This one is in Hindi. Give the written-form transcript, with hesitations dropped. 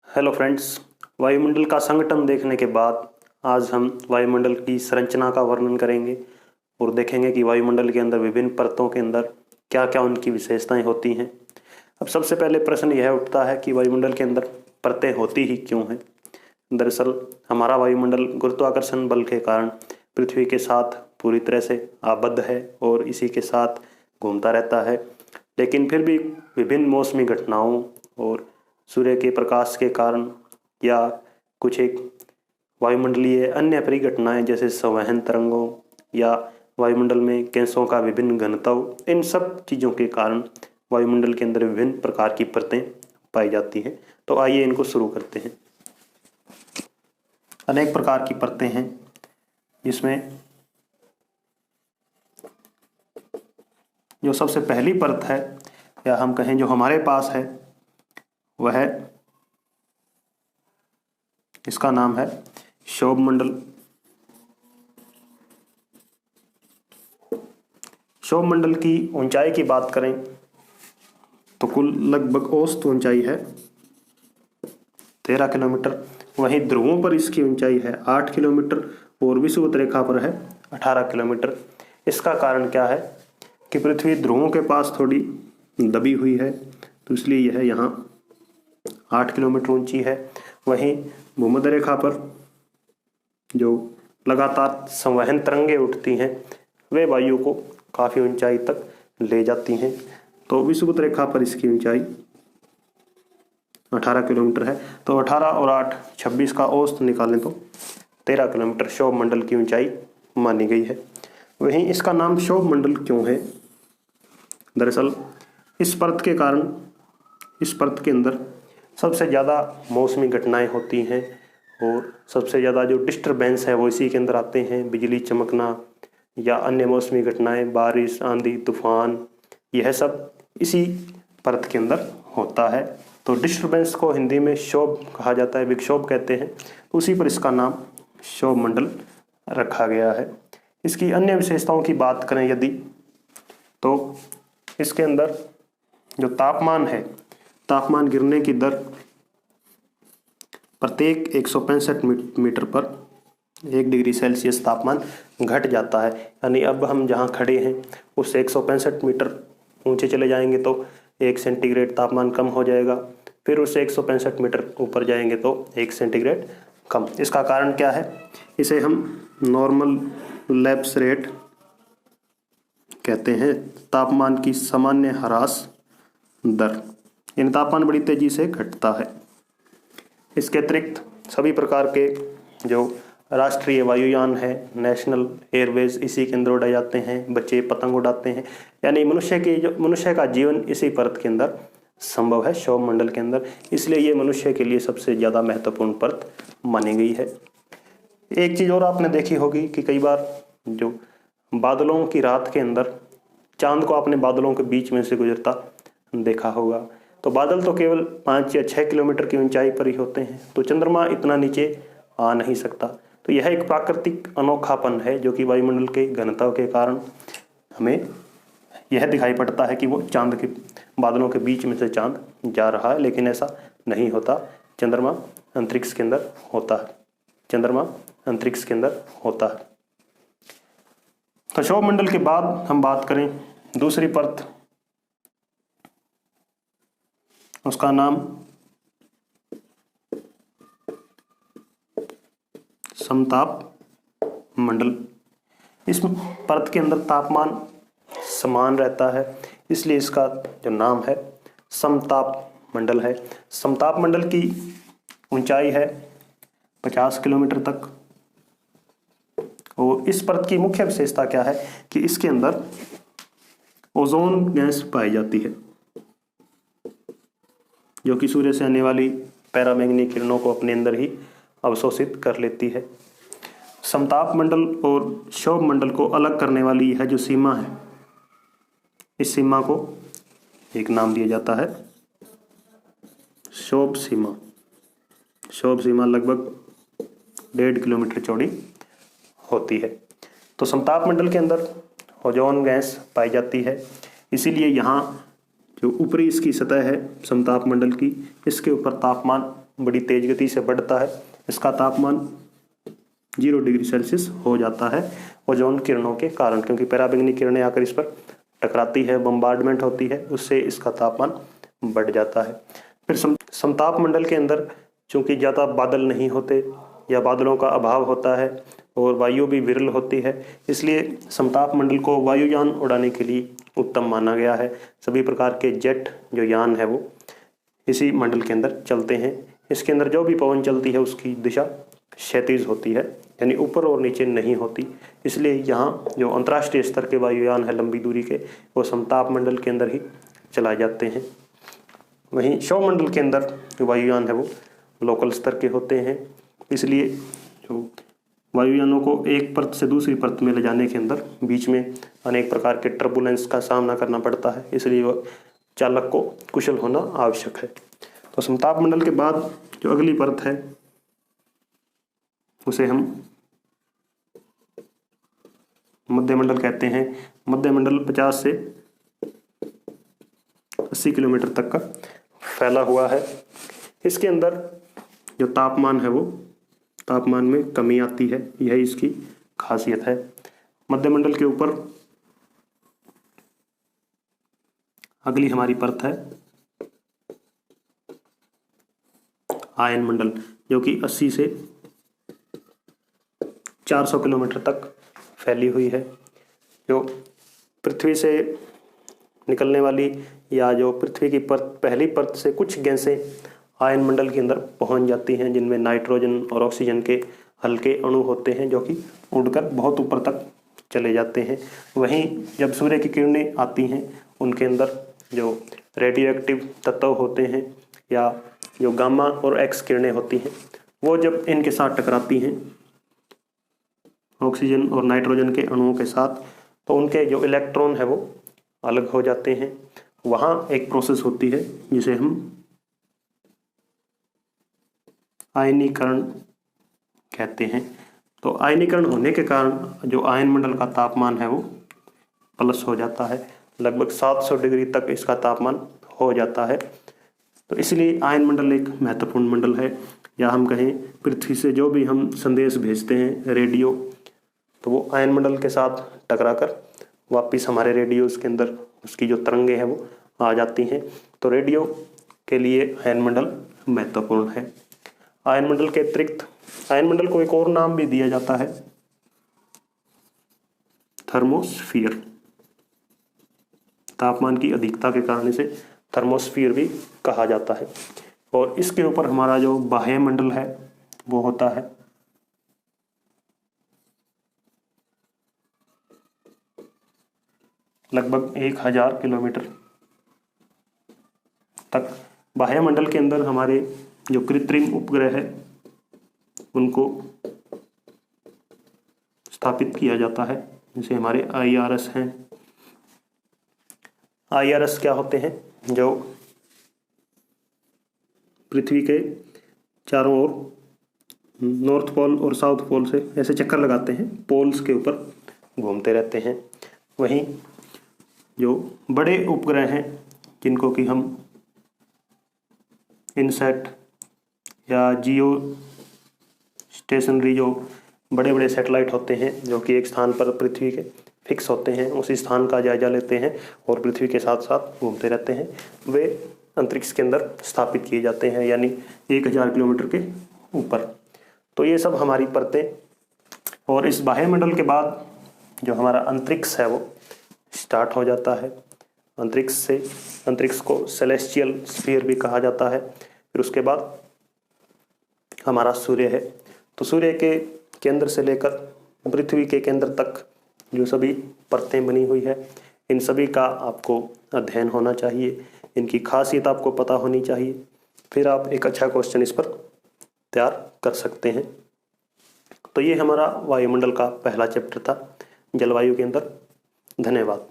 हेलो फ्रेंड्स, वायुमंडल का संगठन देखने के बाद आज हम वायुमंडल की संरचना का वर्णन करेंगे और देखेंगे कि वायुमंडल के अंदर विभिन्न परतों के अंदर क्या क्या उनकी विशेषताएं होती हैं। अब सबसे पहले प्रश्न यह उठता है कि वायुमंडल के अंदर परतें होती ही क्यों हैं। दरअसल हमारा वायुमंडल गुरुत्वाकर्षण बल के कारण पृथ्वी के साथ पूरी तरह से आबद्ध है और इसी के साथ घूमता रहता है, लेकिन फिर भी विभिन्न मौसमी घटनाओं और सूर्य के प्रकाश के कारण या कुछ एक वायुमंडलीय अन्य परिघटनाएं जैसे संवहन तरंगों या वायुमंडल में गैसों का विभिन्न घनत्व, इन सब चीज़ों के कारण वायुमंडल के अंदर विभिन्न प्रकार की परतें पाई जाती हैं। तो आइए इनको शुरू करते हैं। अनेक प्रकार की परतें हैं, जिसमें जो सबसे पहली परत है या हम कहें जो हमारे पास है वह इसका नाम है क्षोभ मंडल। क्षोभ मंडल की ऊंचाई की बात करें तो कुल लगभग औसत ऊंचाई है 13 किलोमीटर। वहीं ध्रुवों पर इसकी ऊंचाई है 8 किलोमीटर और विषुवत रेखा पर है 18 किलोमीटर। इसका कारण क्या है कि पृथ्वी ध्रुवों के पास थोड़ी दबी हुई है, तो इसलिए यह यहाँ 8 किलोमीटर ऊंची है। वहीं भूमध्य रेखा पर जो लगातार संवहन तरंगें उठती हैं वे वायु को काफ़ी ऊंचाई तक ले जाती हैं। तो विषुवत रेखा पर इसकी ऊंचाई 18 किलोमीटर है। तो 18 और 8 26 का औसत निकालें तो 13 किलोमीटर क्षोभ मंडल की ऊंचाई मानी गई है। वहीं इसका नाम क्षोभ मंडल क्यों है? दरअसल इस परत के कारण इस परत के अंदर सबसे ज़्यादा मौसमी घटनाएं होती हैं और सबसे ज़्यादा जो डिस्टरबेंस है वो इसी के अंदर आते हैं। बिजली चमकना या अन्य मौसमी घटनाएं, बारिश, आंधी, तूफान, यह सब इसी परत के अंदर होता है। तो डिस्टरबेंस को हिंदी में क्षोभ कहा जाता है, विक्षोभ कहते हैं। उसी पर इसका नाम क्षोभ मंडल रखा गया है। इसकी अन्य विशेषताओं की बात करें यदि, तो इसके अंदर जो तापमान है, तापमान गिरने की दर प्रत्येक 165 मीटर पर 1 डिग्री सेल्सियस तापमान घट जाता है। यानी अब हम जहाँ खड़े हैं उससे 165 मीटर ऊंचे चले जाएंगे तो 1 सेंटीग्रेड तापमान कम हो जाएगा, फिर उससे 165 मीटर ऊपर जाएंगे तो 1 सेंटीग्रेड कम। इसका कारण क्या है? इसे हम नॉर्मल लैप्स रेट कहते हैं, तापमान की सामान्य ह्रास दर। इन तापमान बड़ी तेजी से घटता है। इसके अतिरिक्त सभी प्रकार के जो राष्ट्रीय वायुयान है, नेशनल एयरवेज, इसी के अंदर उड़ाए जाते हैं। बच्चे पतंग उड़ाते हैं। यानी मनुष्य का जीवन इसी परत के अंदर संभव है, क्षोभ मंडल के अंदर। इसलिए ये मनुष्य के लिए सबसे ज़्यादा महत्वपूर्ण परत मानी गई है। एक चीज़ और आपने देखी होगी कि कई बार जो बादलों की रात के अंदर चांद को आपने बादलों के बीच में से गुजरता देखा होगा। तो बादल तो केवल 5 या 6 किलोमीटर की ऊंचाई पर ही होते हैं, तो चंद्रमा इतना नीचे आ नहीं सकता। तो यह एक प्राकृतिक अनोखापन है जो कि वायुमंडल के घनत्व के कारण हमें यह दिखाई पड़ता है कि वो चांद के बादलों के बीच में से चांद जा रहा है, लेकिन ऐसा नहीं होता। चंद्रमा अंतरिक्ष के अंदर होता है। चंद्रमा अंतरिक्ष के अंदर होता है। तो क्षोभ मंडल के बाद हम बात करें दूसरी परत, उसका नाम समताप मंडल। इस परत के अंदर तापमान समान रहता है, इसलिए इसका जो नाम है समताप मंडल है। समताप मंडल की ऊंचाई है 50 किलोमीटर तक। और इस परत की मुख्य विशेषता क्या है कि इसके अंदर ओजोन गैस पाई जाती है, जो कि सूर्य से आने वाली पैरामैग्नेटिक किरणों को अपने अंदर ही अवशोषित कर लेती है। समताप मंडल और क्षोभ मंडल को अलग करने वाली यह जो सीमा है, इस सीमा को एक नाम दिया जाता है क्षोभ सीमा। क्षोभ सीमा लगभग 1.5 किलोमीटर चौड़ी होती है। तो समताप मंडल के अंदर ओजोन गैस पाई जाती है, इसीलिए यहाँ जो ऊपरी इसकी सतह है समताप मंडल की, इसके ऊपर तापमान बड़ी तेज गति से बढ़ता है, इसका तापमान 0 डिग्री सेल्सियस हो जाता है ओजोन किरणों के कारण, क्योंकि पराबैंगनी किरणें आकर इस पर टकराती है, बम्बार्डमेंट होती है, उससे इसका तापमान बढ़ जाता है। फिर समताप मंडल के अंदर चूंकि ज़्यादा बादल नहीं होते या बादलों का अभाव होता है और वायु भी विरल होती है, इसलिए समताप मंडल को वायुयान उड़ाने के लिए उत्तम माना गया है। सभी प्रकार के जेट जो यान है वो इसी मंडल के अंदर चलते हैं। इसके अंदर जो भी पवन चलती है उसकी दिशा क्षैतिज होती है, यानी ऊपर और नीचे नहीं होती, इसलिए यहाँ जो अंतर्राष्ट्रीय स्तर के वायुयान है लंबी दूरी के, वो समताप मंडल के अंदर ही चलाए जाते हैं। वहीं सौरमंडल के अंदर जो वायुयान है वो लोकल स्तर के होते हैं, इसलिए जो वायुयानों को एक परत से दूसरी परत में ले जाने के अंदर बीच में अनेक प्रकार के टर्बुलेंस का सामना करना पड़ता है, इसलिए वह चालक को कुशल होना आवश्यक है। तो समताप मंडल के बाद जो अगली परत है उसे हम मध्यमंडल कहते हैं। मध्यमंडल 50 से 80 किलोमीटर तक का फैला हुआ है। इसके अंदर जो तापमान है वो तापमान में कमी आती है, यही इसकी खासियत है। मध्यमंडल के ऊपर अगली हमारी परत है आयन मंडल, जो कि 80 से 400 किलोमीटर तक फैली हुई है। जो पृथ्वी से निकलने वाली या जो पृथ्वी की परत पहली परत से कुछ गैसें आयन मंडल के अंदर पहुंच जाती हैं, जिनमें नाइट्रोजन और ऑक्सीजन के हल्के अणु होते हैं जो कि उड़कर बहुत ऊपर तक चले जाते हैं। वहीं जब सूर्य की किरणें आती हैं उनके अंदर जो रेडियो एक्टिव तत्व होते हैं या जो गामा और एक्स किरणें होती हैं, वो जब इनके साथ टकराती हैं ऑक्सीजन और नाइट्रोजन के अणुओं के साथ, तो उनके जो इलेक्ट्रॉन है वो अलग हो जाते हैं। वहाँ एक प्रोसेस होती है जिसे हम आयनीकरण कहते हैं। तो आयनीकरण होने के कारण जो आयन मंडल का तापमान है वो प्लस हो जाता है, लगभग 700 डिग्री तक इसका तापमान हो जाता है। तो इसलिए आयन मंडल एक महत्वपूर्ण मंडल है, या हम कहें पृथ्वी से जो भी हम संदेश भेजते हैं रेडियो, तो वो आयन मंडल के साथ टकराकर वापस हमारे रेडियोस के अंदर उसकी जो तरंगे हैं वो आ जाती हैं। तो रेडियो के लिए आयन मंडल महत्वपूर्ण है। आयन मंडल के अतिरिक्त आयन मंडल को एक और नाम भी दिया जाता है थर्मोस्फीयर। तापमान की अधिकता के कारण इसे थर्मोस्फीयर भी कहा जाता है। और इसके ऊपर हमारा जो बाह्य मंडल है वो होता है लगभग 1000 किलोमीटर तक। बाह्य मंडल के अंदर हमारे जो कृत्रिम उपग्रह है उनको स्थापित किया जाता है, जैसे हमारे IRS हैं। IRS क्या होते हैं? जो पृथ्वी के चारों ओर नॉर्थ पोल और साउथ पोल से ऐसे चक्कर लगाते हैं, पोल्स के ऊपर घूमते रहते हैं। वहीं जो बड़े उपग्रह हैं जिनको कि हम इनसैट या जियो स्टेशनरी, जो बड़े बड़े सैटेलाइट होते हैं जो कि एक स्थान पर पृथ्वी के फिक्स होते हैं, उसी स्थान का जायजा लेते हैं और पृथ्वी के साथ साथ घूमते रहते हैं, वे अंतरिक्ष के अंदर स्थापित किए जाते हैं, यानी 1000 किलोमीटर के ऊपर। तो ये सब हमारी परतें। और इस बाह्य मंडल के बाद जो हमारा अंतरिक्ष है वो स्टार्ट हो जाता है। अंतरिक्ष को सेलेस्टियल स्फीयर भी कहा जाता है। फिर उसके बाद हमारा सूर्य है। तो सूर्य के केंद्र से लेकर पृथ्वी के केंद्र तक जो सभी परतें बनी हुई है, इन सभी का आपको अध्ययन होना चाहिए, इनकी खासियत आपको पता होनी चाहिए, फिर आप एक अच्छा क्वेश्चन इस पर तैयार कर सकते हैं। तो ये हमारा वायुमंडल का पहला चैप्टर था, जलवायु के अंदर। धन्यवाद।